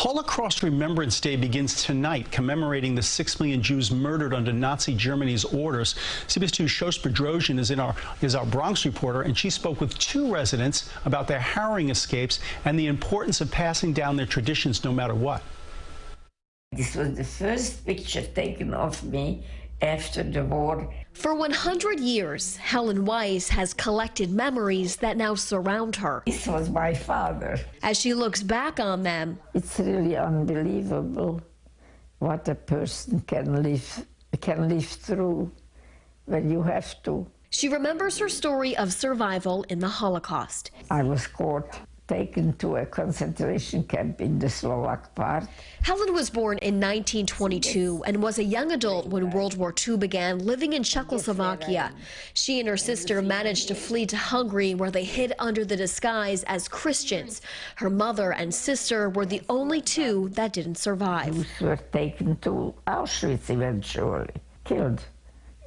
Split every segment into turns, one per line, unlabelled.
Holocaust Remembrance Day begins tonight, commemorating the 6 million Jews murdered under Nazi Germany's orders. CBS 2's Shosh Bedrosian is our Bronx reporter, and she spoke with two residents about their harrowing escapes and the importance of passing down their traditions no matter what.
This was the first picture taken of me after the war.
For 100 years, Helen Weiss has collected memories that now surround her.
This was my father.
As she looks back on them,
it's really unbelievable what a person can live through when you have to.
She remembers her story of survival in the Holocaust.
I was caught, taken to a concentration camp in the Slovak part.
Helen was born in 1922 and was a young adult when World War II began, living in Czechoslovakia. She and her sister managed to flee to Hungary, where they hid under the disguise as Christians. Her mother and sister were the only two that didn't survive.
Jews were taken to Auschwitz eventually, killed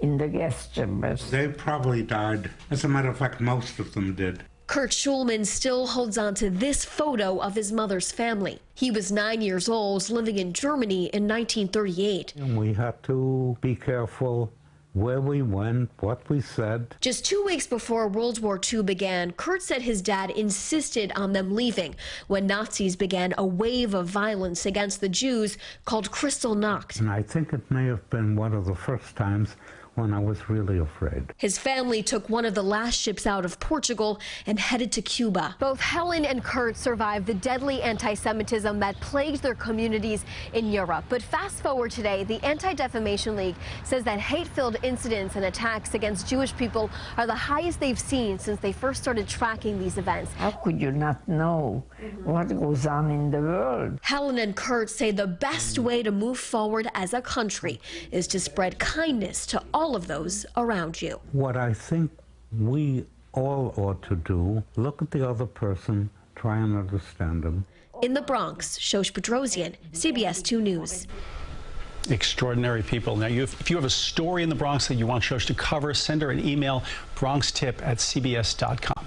in the gas chambers.
They probably died. As a matter of fact, most of them did.
Kurt Schulman still holds on to this photo of his mother's family. He was 9 years old, living in Germany in 1938.
And we had to be careful where we went, what we said.
Just 2 weeks before World War II began, Kurt said his dad insisted on them leaving when Nazis began a wave of violence against the Jews called Kristallnacht.
And I think it may have been one of the first times when I was really afraid.
His family took one of the last ships out of Portugal and headed to Cuba. Both Helen and Kurt survived the deadly anti-Semitism that plagued their communities in Europe. But fast forward today, the Anti-Defamation League says that hate-filled incidents and attacks against Jewish people are the highest they've seen since they first started tracking these events.
How could you not know what goes on in the world?
Helen and Kurt say the best way to move forward as a country is to spread kindness to all of those around you.
What I think we all ought to do, look at the other person, try and understand them.
In the Bronx, Shosh Bedrosian, CBS 2 News.
Extraordinary people. Now, if you have a story in the Bronx that you want Shosh to cover, send her an email, bronxtip@cbs.com.